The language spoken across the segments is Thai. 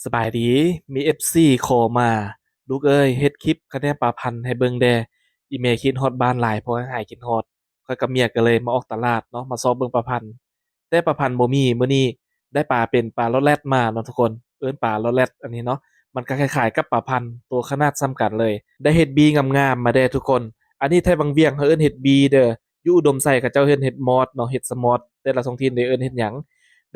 สบายดีมี FC ขอมาลูกเอ้ยเฮ็ดคลิปคะแนนปลาพันธุ์ให้เบิ่งแด่อีเมคิดฮอดบ้านหลายเพราะว่าหายคิดฮอดข้อยกับเมียก็เลยมาออกตลาดเนาะมาซอกเบิ่งปลาพันธุ์แต่ปลาพันธุ์บ่มีมื้อนี้ได้ปลาเป็นปลาลอแลตมาเนาะทุกคนเอิ้นปลาลอแลตอันนี้เนาะมันก็คล้ายๆกับปลาพันธุ์ตัวขนาดส่ำกันเลยได้เฮ็ดบีงามๆมาเด้อทุกคนอันนี้ไทบางเวียงเขาเอิ้นเฮ็ดบีเด้ออยู่อุดมไสเขาเจ้าเอิ้นเฮ็ดมอดเนาะเฮ็ดสมอดแต่ละท้องถิ่นได้เอิ้นเฮ็ดหยัง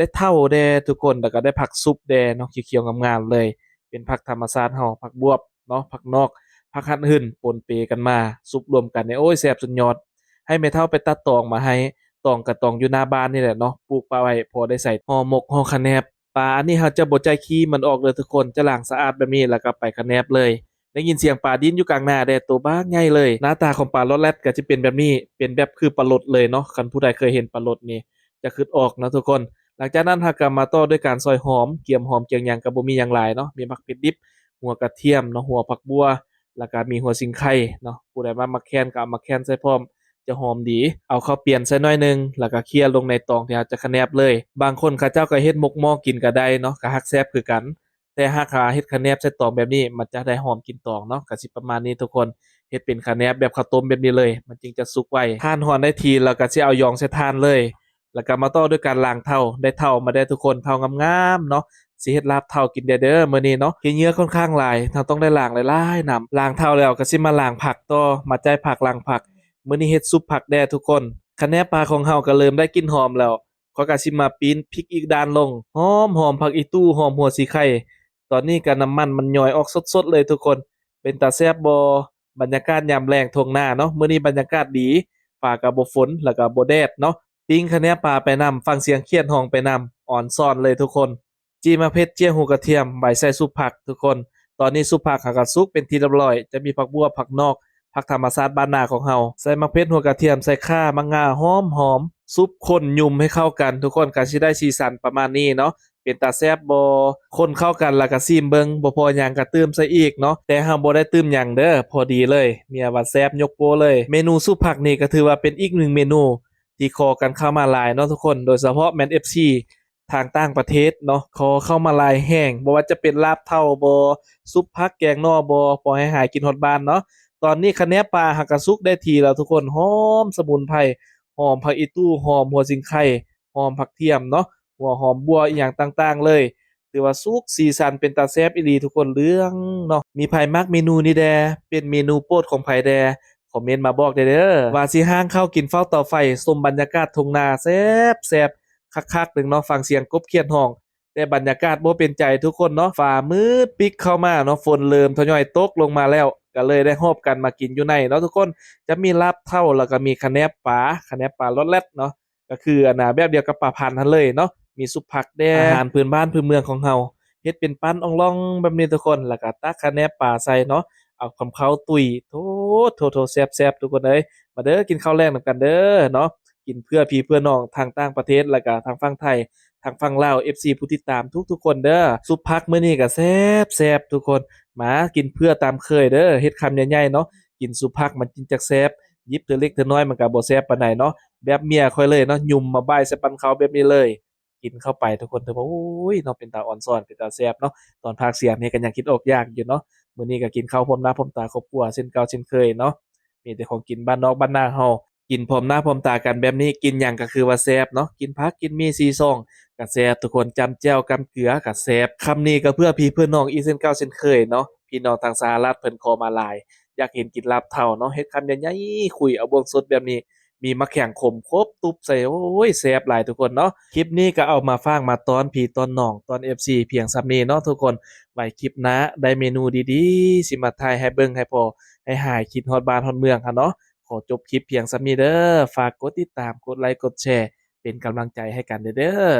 ได้เท่าแด่ทุกคนแล้วก็ได้ผักซุปแด่เนาะเขียวๆงามๆเลย เป็นผักธรรมชาติเฮาผักบวบเนาะผักนอกผักหัดหื้นปนเปกันมาซุปรวมกันเนี่ยโอ้ยแซ่บสุดยอดให้แม่เฒ่าไปตัดตองมาให้ตองก็ตองอยู่หน้าบ้านนี่แหละเนาะปลูกปลาไว้พอได้ใส่ห่อหมกห่อคะแนบปลาอันนี้เราจะบ่ใจขี้มันออกเลยทุกคนจะล้างสะอาดแบบนี้แล้วก็ไปคะแนบเลยได้ยินเสียงปลาดิ้นอยู่กลางนาแดตัวบ้าใหญ่เลยหน้าตาของปลาลอดแลตก็จะเป็นแบบนี้เป็นแบบคือปลาลดเลยเนาะคันผู้ใดเคยเห็นปลาลดนี่จะคิดออกเนาะทุกคนหลังจากนั้นเราก็มาต่อด้วยการซอยหอมเกียมหอมเกียงหยังก็บ่มีหยังหลายเนาะมีผักเผ็ดดิบ หัวกระเทียมเนาะหัวผักบัวแล้วก็มีหัวสิงไข่เนาะผู้ใดมามักแคนก็เอามาแคนใส่พร้อมจะหอมดีเอาข้าวเปียนใส่หน่อยหนึ่งแล้วก็เคี่ยวลงในตองที่เราจะคะแนบเลยบางคนเขาเจ้าก็เฮ็ดหมกหม้อกินก็ได้เนาะก็ฮักแซ่บคือกันแต่หากหาเฮ็ดคะแนบใส่ตองแบบนี้มันจะได้หอมกลิ่นตองเนาะก็สิประมาณนี้ทุกคนเฮ็ดเป็นคะแนบแบบข้าวต้มแบบนี้เลยมันจึงจะสุกไวทานร้อนได้ทีแล้วก็สิเอาหยองใส่ถ่านเลยแล้วก็มาต่อด้วยการล้างเถ้าได้เถ้ามาได้ทุกคนเถ้างามๆเนาะ สิเฮ็ดลาบเท่ากินเด้อมื้อนี้เนาะขี้เหงื่อค่อนข้างหลายเราต้องได้ล้างหลายๆน้ำล้างเท่าแล้วก็สิมาล้างผักต่อมาจ่ายผักล้างผักมื้อนี้เฮ็ดซุปผักแด้ทุกคนคะแนนปลาของเฮาก็เริ่มได้กลิ่นหอมแล้วข้อยก็สิมาปีนพริกอีกด้านลงหอมผักอีตู้หอมหัวสีไข่ตอนนี้ก็น้ำมันมันย่อยออกสดๆเลยทุกคนเป็นตาแซ่บบ่บรรยากาศยามแลงทุ่งนาเนาะมื้อนี้บรรยากาศดีฟ้าก็บ่ฝนแล้วก็บ่แดดเนาะปิ้งคะแนนปลาไปนำฟังเสียงเขียดฮ้องไปนำอ่อนซ่อนเลยทุกคน จีมะเพ็ดเจียวหูกระเทียมใบใส่ซุปผักทุกคนตอนนี้ซุปผักหากะซุกเป็นที่เรียบร้อยจะมีผักบัวผักนอกผักธรรมชาติบ้านนาของเฮาใส่มะเพ็ดหัวกระเทียมใส่ข่ามะงาหอมหอมซุปข้นยุ่มให้เข้ากันทุกคนก็สิได้สีสันประมาณนี้เนาะเป็นตาแซ่บบ่คนเข้ากันแล้วก็ซิมเบิ่งบ่พอหยังก็เติมใส่อีกเนาะแต่เฮาบ่ได้เติมหยังเด้อพอดีเลยเมียว่าแซ่บยกโปเลยเมนูซุปผักนี่ก็ถือว่าเป็นอีกหนึ่งเมนูที่คอกันเข้ามาหลายเนาะทุกคนโดยเฉพาะแมน FC ทางต่างประเทศเนาะขอเข้ามาหลายแห่งบ่ว่าจะเป็นลาบเท่าบ่ซุปผักแกงหน่อบ่พอให้หายกินฮอดบ้านเนาะตอนนี้คะแนนปลาหักกะสุกได้ทีแล้วทุกคนหอมสมุนไพรหอมผักอีตู้หอมหัวสิงไข่หอมผักเทียมเนาะหัวหอมบัวอีหยังต่างๆเลยถือว่าสุกสีสันเป็นตาแซ่บอีหลีทุกคนเรื่องเนาะมีไผมักเมนูนี้แดเป็นเมนูโปรดของไผแดคอมเมนต์มาบอกได้เด้อว่าสิห้างข้าวกินเฝ้าเตาไฟชมบรรยากาศทุ่งนาแซ่บๆ คักๆหนึ่งเนาะฟังเสียงกบเขียดห้องแต่บรรยากาศบ่เป็นใจทุกคนเนาะฟ้ามืดปิกเข้ามาเนาะฝนเริ่มทยอยตกลงมาแล้วก็เลยได้ฮอบกันมากินอยู่ในเนาะทุกคนจะมีลาบเท่าแล้วก็มีคะแนบปลารสแล่บเนาะก็คืออันน่ะแบบเดียวกับปลาพันธุ์หั่นเลยเนาะมีซุปผักแดงอาหารพื้นบ้านพื้นเมืองของเฮาเฮ็ดเป็นปั้นอ่องล่องแบบนี้ทุกคนแล้วก็ตักคะแนบปลาใส่เนาะเอาคำเคาตุ้ยโถๆแซ่บๆทุกคนเอ้ยมาเด้อกินข้าวแลงนำกันเด้อเนาะ กินเพื่อพี่เพื่อน้องทางต่างประเทศแล้วก็ทางฝั่งไทยทางฝั่งลาว FC ผู้ติดตามทุกๆคนเด้อซุปผักมื้อนี้ก็แซ่บๆทุกคนมากินเพื่อตามเคยเด้อเฮ็ดคำใหญ่ๆเนาะกินซุปผักมันจึงจักแซ่บหยิบเทื่อเล็กเทื่อน้อยมันก็บ่แซ่บปานใดเนาะแบบเมียข้อยเลยเนาะยุ่มมาบ้ายใส่ปันเขาแบบนี้เลยกินเข้าไปทุกคนถือว่าโอ้ยเนาะเป็นตาอ่อนช้อนเป็นตาแซ่บเนาะตอนพากย์เสียงนี่ก็ยังคิดออกยากอยู่เนาะมื้อนี้ก็กินข้าวพร้อมหน้าพร้อมตาครอบครัวเช่นเก่าเช่นเคยเนาะมีแต่ของกินบ้านนอกบ้านนาเฮา กินพร้อมหน้าพร้อมตากันแบบนี้กินหยังก็คือว่าแซ่บเนาะกินผักกินมีซีซองก็แซ่บทุกคนจำแจ่วกำเกลือก็แซ่บคำนี้ก็เพื่อพี่เพื่อน้องอีกเช่นเก่าเช่นเคยเนาะพี่น้องทางสหรัฐเพิ่นขอมาหลายอยากเห็นกินลาบเฒ่าเนาะเฮ็ดคำใหญ่ๆคุยเอาบ่วงสดแบบนี้มีมะแข้งขมครบตุบใส่โอ้ยแซ่บหลายทุกคนเนาะคลิปนี้ก็เอามาฝากมาตอนพี่ตอนน้องตอน FC เพียงส่ำนี้เนาะทุกคนไว้คลิปหน้าได้เมนูดีๆสิมาถ่ายให้เบิ่งให้พอให้หายคิดฮอดบ้านฮอดเมืองหั้นเนาะ ขอจบคลิปเพียงส่ำนี้เด้อฝากกดติดตามกดไลค์กดแชร์เป็นกำลังใจให้กันเด้อ